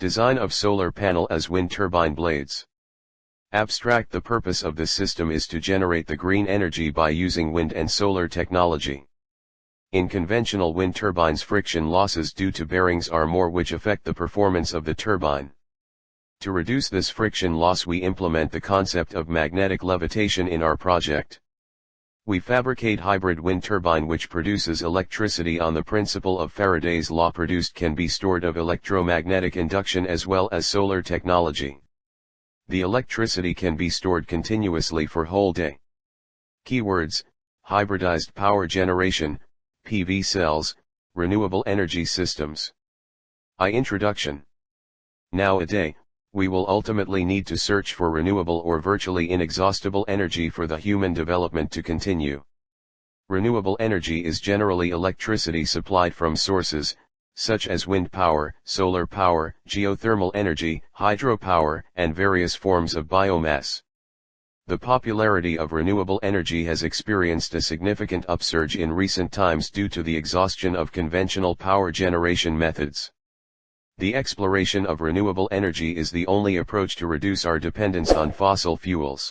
Design of solar panel as wind turbine blades. Abstract. The purpose of this system is to generate the green energy by using wind and solar technology. In conventional wind turbines, friction losses due to bearings are more, which affect the performance of the turbine. To reduce this friction loss, we implement the concept of magnetic levitation in our project. We fabricate hybrid wind turbine which produces electricity on the principle of Faraday's law. Produced can be stored of electromagnetic induction as well as solar technology. The electricity can be stored continuously for whole day. Keywords: hybridized power generation, PV cells, renewable energy systems. Introduction. Nowadays, we will ultimately need to search for renewable or virtually inexhaustible energy for the human development to continue. Renewable energy is generally electricity supplied from sources, such as wind power, solar power, geothermal energy, hydropower, and various forms of biomass. The popularity of renewable energy has experienced a significant upsurge in recent times due to the exhaustion of conventional power generation methods. The exploration of renewable energy is the only approach to reduce our dependence on fossil fuels.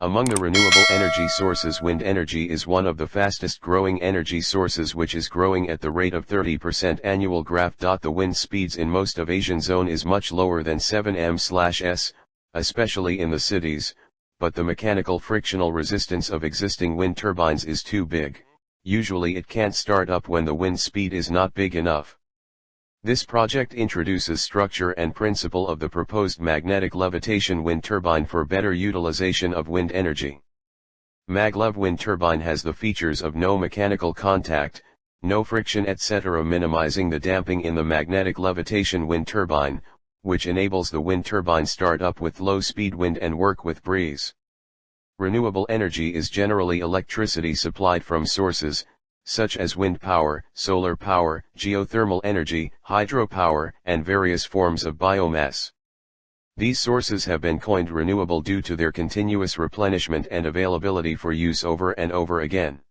Among the renewable energy sources, wind energy is one of the fastest growing energy sources, which is growing at the rate of 30% annual. Graph. The wind speeds in most of Asian zone is much lower than 7 ms/s, especially in the cities, but the mechanical frictional resistance of existing wind turbines is too big. Usually it can't start up when the wind speed is not big enough. This project introduces structure and principle of the proposed magnetic levitation wind turbine for better utilization of wind energy. Maglev wind turbine has the features of no mechanical contact, no friction, etc., minimizing the damping in the magnetic levitation wind turbine, which enables the wind turbine start up with low-speed wind and work with breeze. Renewable energy is generally electricity supplied from sources, such as wind power, solar power, geothermal energy, hydropower, and various forms of biomass. These sources have been coined renewable due to their continuous replenishment and availability for use over and over again.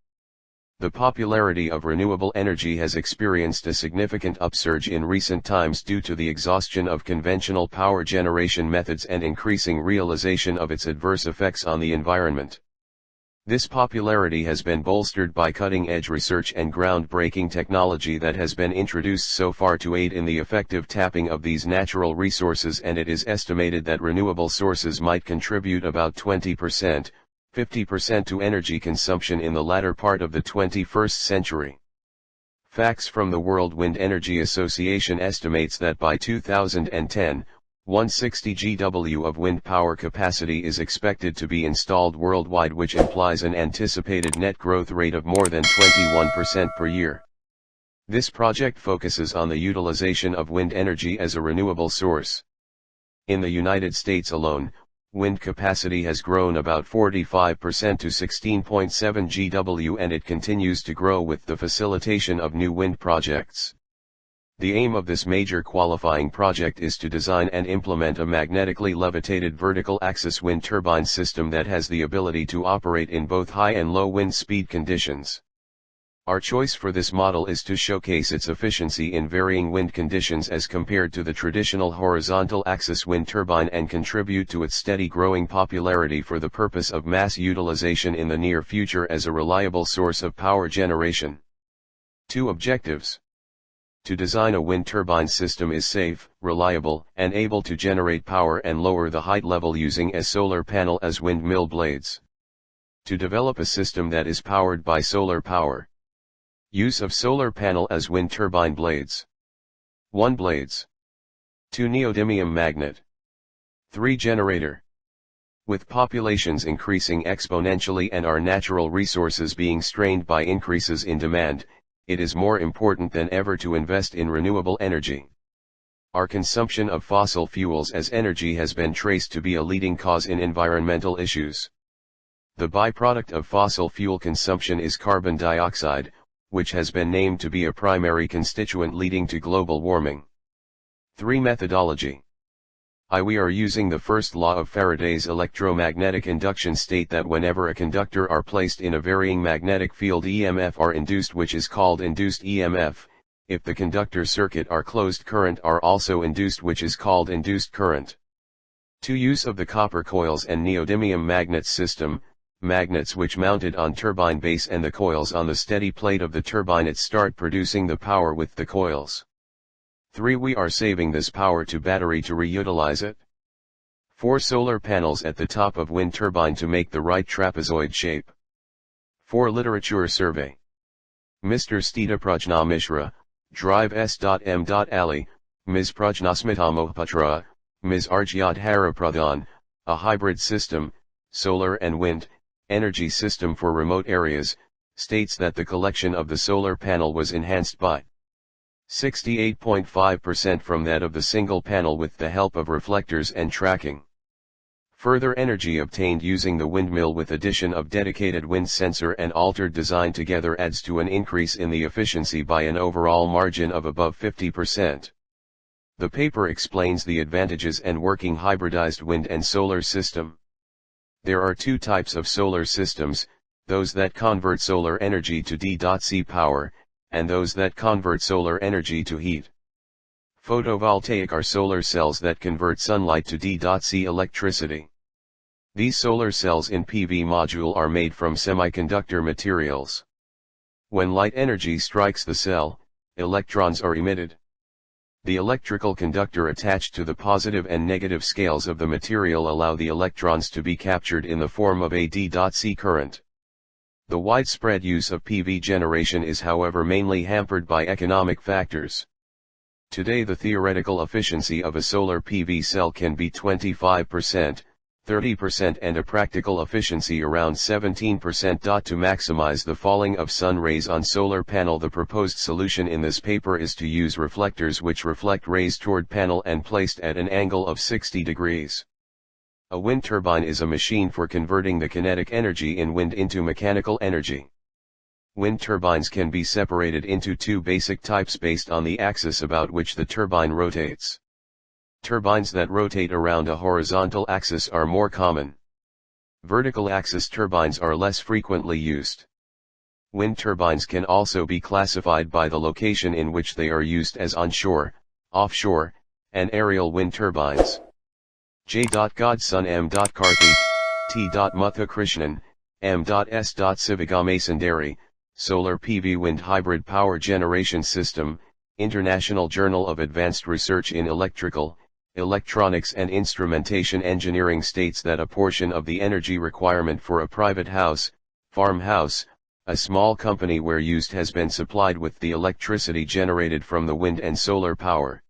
The popularity of renewable energy has experienced a significant upsurge in recent times due to the exhaustion of conventional power generation methods and increasing realization of its adverse effects on the environment. This popularity has been bolstered by cutting-edge research and groundbreaking technology that has been introduced so far to aid in the effective tapping of these natural resources, and it is estimated that renewable sources might contribute about 20%, 50% to energy consumption in the latter part of the 21st century. Facts from the World Wind Energy Association estimates that by 2010, 160 GW of wind power capacity is expected to be installed worldwide, which implies an anticipated net growth rate of more than 21% per year. This project focuses on the utilization of wind energy as a renewable source. In the United States alone, wind capacity has grown about 45% to 16.7 GW, and it continues to grow with the facilitation of new wind projects. The aim of this major qualifying project is to design and implement a magnetically levitated vertical axis wind turbine system that has the ability to operate in both high and low wind speed conditions. Our choice for this model is to showcase its efficiency in varying wind conditions as compared to the traditional horizontal axis wind turbine, and contribute to its steady growing popularity for the purpose of mass utilization in the near future as a reliable source of power generation. 2 objectives. To design a wind turbine system is safe, reliable, and able to generate power and lower the height level using a solar panel as windmill blades. To develop a system that is powered by solar power. Use of solar panel as wind turbine blades. 1 blades. 2 neodymium magnet. 3 generator. With populations increasing exponentially and our natural resources being strained by increases in demand, it is more important than ever to invest in renewable energy. Our consumption of fossil fuels as energy has been traced to be a leading cause in environmental issues. The byproduct of fossil fuel consumption is carbon dioxide, which has been named to be a primary constituent leading to global warming. 3 methodology. We are using the first law of Faraday's electromagnetic induction state that whenever a conductor are placed in a varying magnetic field, EMF are induced, which is called induced EMF. if the conductor circuit are closed, current are also induced, which is called induced current. 2. Use of the copper coils and neodymium magnets system, magnets which mounted on turbine base and the coils on the steady plate of the turbine it start producing the power with the coils. 3. We are saving this power to battery to reutilize it. 4. Solar panels at the top of wind turbine to make the right trapezoid shape. 4. Literature survey. Mr. Stita Prajna Mishra, Drive S.M. Ali, Ms. Prajna Smita Mohapatra, Ms. Arjyat Harapradhan, a hybrid system, solar and wind, energy system for remote areas, states that the collection of the solar panel was enhanced by 68.5% from that of the single panel with the help of reflectors and tracking. Further energy obtained using the windmill with addition of dedicated wind sensor and altered design together adds to an increase in the efficiency by an overall margin of above 50%. The paper explains the advantages and working hybridized wind and solar system. There are 2 types of solar systems, those that convert solar energy to D.C power, and those that convert solar energy to heat. Photovoltaic are solar cells that convert sunlight to D.C electricity. These solar cells in PV module are made from semiconductor materials. When light energy strikes the cell, electrons are emitted. The electrical conductor attached to the positive and negative scales of the material allow the electrons to be captured in the form of a D.C current. The widespread use of PV generation is however mainly hampered by economic factors. Today the theoretical efficiency of a solar PV cell can be 25%, 30% and a practical efficiency around 17%. To maximize the falling of sun rays on solar panel, the proposed solution in this paper is to use reflectors which reflect rays toward panel and placed at an angle of 60 degrees. A wind turbine is a machine for converting the kinetic energy in wind into mechanical energy. Wind turbines can be separated into 2 basic types based on the axis about which the turbine rotates. Turbines that rotate around a horizontal axis are more common. Vertical axis turbines are less frequently used. Wind turbines can also be classified by the location in which they are used as onshore, offshore, and aerial wind turbines. J. Godson M. Karthik, T. Muthakrishnan, M. S. Sivagasundari, Solar PV Wind Hybrid Power Generation System, International Journal of Advanced Research in Electrical, Electronics and Instrumentation Engineering states that a portion of the energy requirement for a private house, farmhouse, a small company where used has been supplied with the electricity generated from the wind and solar power.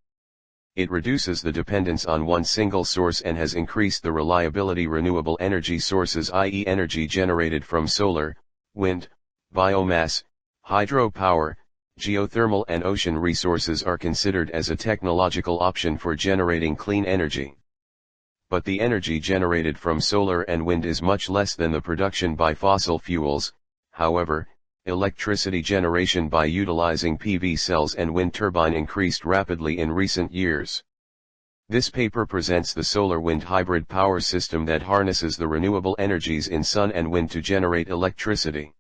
It reduces the dependence on one single source and has increased the reliability. Renewable energy sources, i.e. energy generated from solar, wind, biomass, hydropower, geothermal and ocean resources are considered as a technological option for generating clean energy. But the energy generated from solar and wind is much less than the production by fossil fuels. However, electricity generation by utilizing PV cells and wind turbine increased rapidly in recent years. This paper presents the solar-wind hybrid power system that harnesses the renewable energies in sun and wind to generate electricity.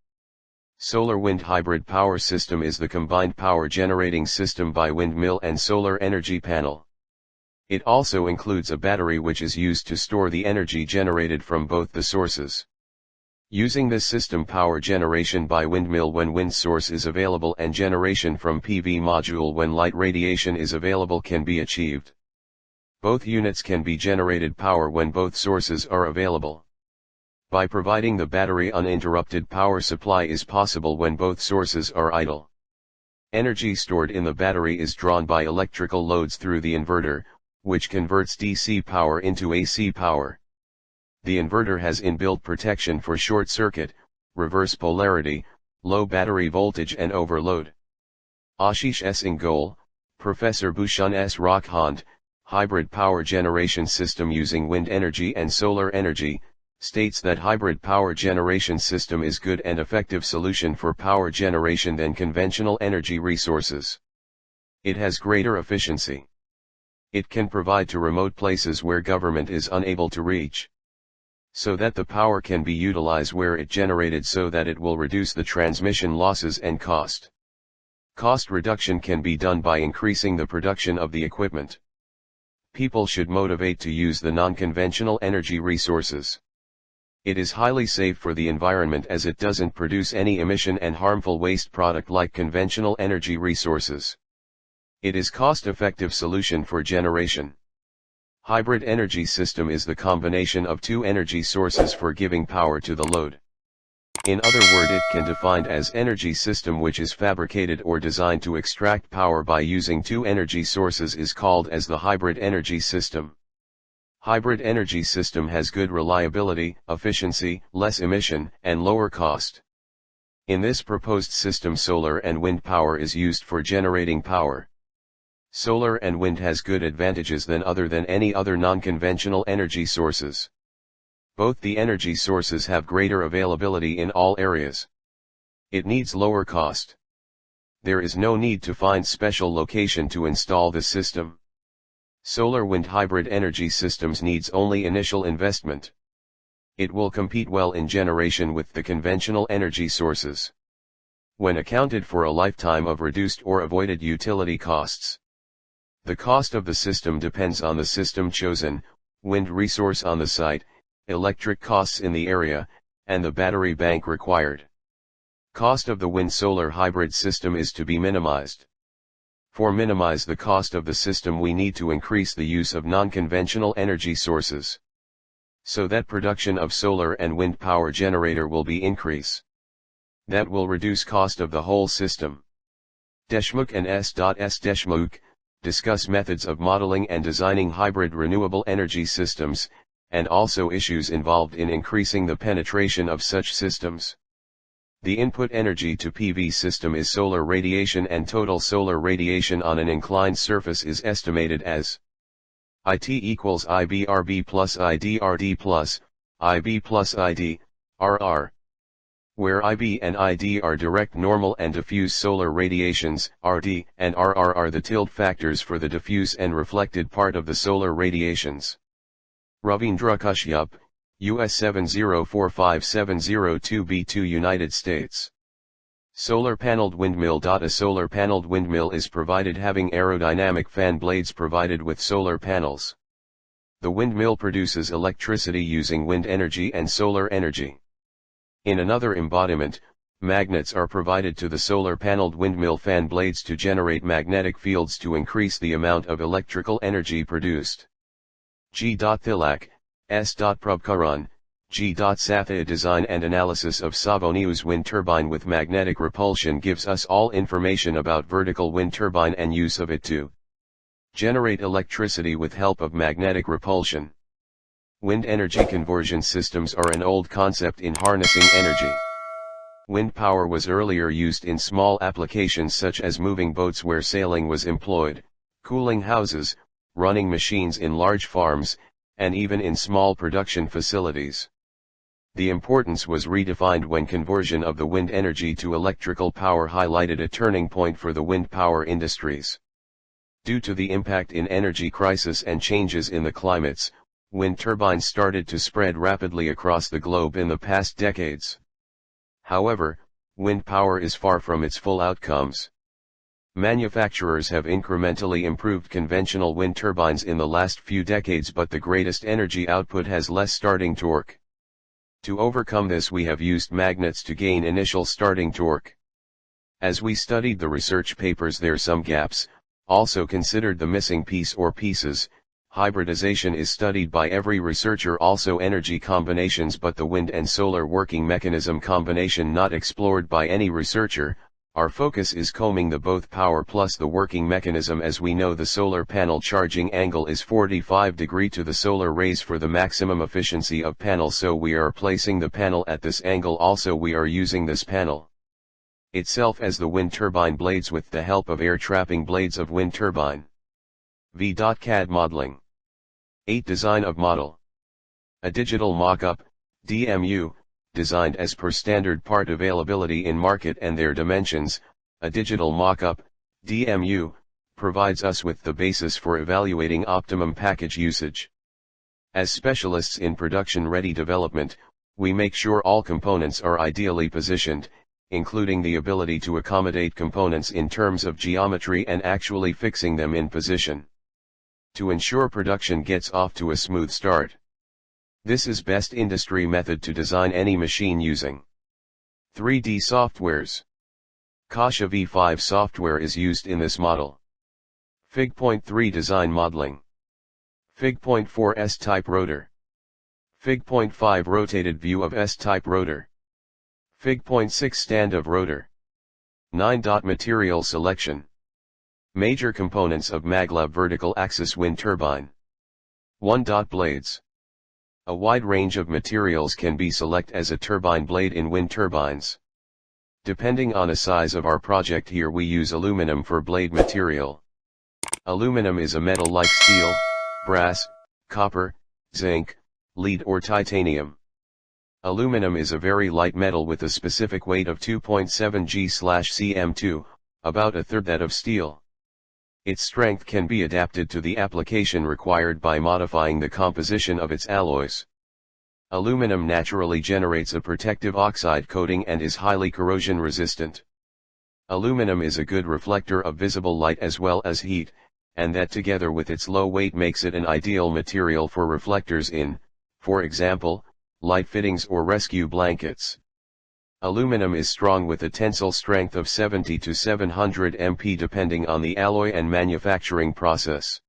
Solar-wind hybrid power system is the combined power generating system by windmill and solar energy panel. It also includes a battery which is used to store the energy generated from both the sources. Using this system, power generation by windmill when wind source is available and generation from PV module when light radiation is available can be achieved. Both units can be generated power when both sources are available. By providing the battery, uninterrupted power supply is possible when both sources are idle. Energy stored in the battery is drawn by electrical loads through the inverter, which converts DC power into AC power. The inverter has inbuilt protection for short circuit, reverse polarity, low battery voltage and overload. Ashish S. Ingole, Professor Bhushan S. Rakhand, Hybrid Power Generation System Using Wind Energy and Solar Energy, states that hybrid power generation system is good and effective solution for power generation than conventional energy resources. It has greater efficiency. It can provide to remote places where government is unable to reach, so that the power can be utilized where it generated, so that it will reduce the transmission losses and cost. Cost reduction can be done by increasing the production of the equipment. People should motivate to use the non-conventional energy resources. It is highly safe for the environment as it doesn't produce any emission and harmful waste product like conventional energy resources. It is cost-effective solution for generation. Hybrid energy system is the combination of two energy sources for giving power to the load. In other words, it can defined as energy system which is fabricated or designed to extract power by using two energy sources is called as the hybrid energy system. Hybrid energy system has good reliability, efficiency, less emission, and lower cost. In this proposed system, solar and wind power is used for generating power. Solar and wind has good advantages than any other non-conventional energy sources. Both the energy sources have greater availability in all areas. It needs lower cost. There is no need to find special location to install the system. Solar-wind hybrid energy systems needs only initial investment. It will compete well in generation with the conventional energy sources. When accounted for a lifetime of reduced or avoided utility costs. The cost of the system depends on the system chosen, wind resource on the site, electric costs in the area, and the battery bank required. Cost of the wind-solar hybrid system is to be minimized. For minimize the cost of the system, we need to increase the use of non-conventional energy sources. So that production of solar and wind power generator will be increase. That will reduce cost of the whole system. Deshmukh and S. Deshmukh discuss methods of modeling and designing hybrid renewable energy systems, and also issues involved in increasing the penetration of such systems. The input energy to PV system is solar radiation, and total solar radiation on an inclined surface is estimated as IT equals IBRB plus IDRD plus IB plus ID, RR. Where IB and ID are direct normal and diffuse solar radiations, RD and RR are the tilt factors for the diffuse and reflected part of the solar radiations. Ravindra Kashyap, US 7045702B2 United States. Solar paneled windmill. A solar paneled windmill is provided having aerodynamic fan blades provided with solar panels. The windmill produces electricity using wind energy and solar energy. In another embodiment, magnets are provided to the solar paneled windmill fan blades to generate magnetic fields to increase the amount of electrical energy produced. G. Thilak, S. Prabkaran, G. Satha. Design and analysis of Savonius wind turbine with magnetic repulsion gives us all information about vertical wind turbine and use of it to generate electricity with help of magnetic repulsion. Wind energy conversion systems are an old concept in harnessing energy. Wind power was earlier used in small applications such as moving boats where sailing was employed, cooling houses, running machines in large farms, and even in small production facilities. The importance was redefined when conversion of the wind energy to electrical power highlighted a turning point for the wind power industries. Due to the impact in energy crisis and changes in the climates, wind turbines started to spread rapidly across the globe in the past decades. However, wind power is far from its full outcomes. Manufacturers have incrementally improved conventional wind turbines in the last few decades, but the greatest energy output has less starting torque. To overcome this, we have used magnets to gain initial starting torque. As we studied the research papers, there are some gaps, also considered the missing piece or pieces. Hybridization is studied by every researcher, also energy combinations, but the wind and solar working mechanism combination not explored by any researcher. Our focus is combing the both power plus the working mechanism. As we know, the solar panel charging angle is 45 degrees to the solar rays for the maximum efficiency of panel, so we are placing the panel at this angle. Also we are using this panel itself as the wind turbine blades with the help of air trapping blades of wind turbine. V.CAD modeling. 8. Design of model. A digital mock-up, DMU, designed as per standard part availability in market and their dimensions. A digital mock-up, DMU, provides us with the basis for evaluating optimum package usage. As specialists in production-ready development, we make sure all components are ideally positioned, including the ability to accommodate components in terms of geometry and actually fixing them in position, to ensure production gets off to a smooth start. This is best industry method to design any machine using 3D softwares. Kasha V5 software is used in this model. Fig.3 Design Modeling. Fig.4 S-type rotor. Fig.5 Rotated view of S-type rotor. Fig.6 Stand of rotor. 9. Material selection. Major components of maglev vertical axis wind turbine. 1. Blades. A wide range of materials can be selected as a turbine blade in wind turbines. Depending on the size of our project, here we use aluminum for blade material. Aluminum is a metal like steel, brass, copper, zinc, lead or titanium. Aluminum is a very light metal with a specific weight of 2.7 g/cm2, about a third that of steel. Its strength can be adapted to the application required by modifying the composition of its alloys. Aluminum naturally generates a protective oxide coating and is highly corrosion resistant. Aluminum is a good reflector of visible light as well as heat, and that together with its low weight makes it an ideal material for reflectors in, for example, light fittings or rescue blankets. Aluminum is strong with a tensile strength of 70 to 700 MPa depending on the alloy and manufacturing process.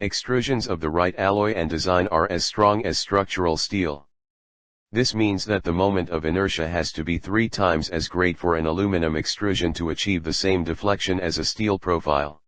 Extrusions of the right alloy and design are as strong as structural steel. This means that the moment of inertia has to be 3 times as great for an aluminum extrusion to achieve the same deflection as a steel profile.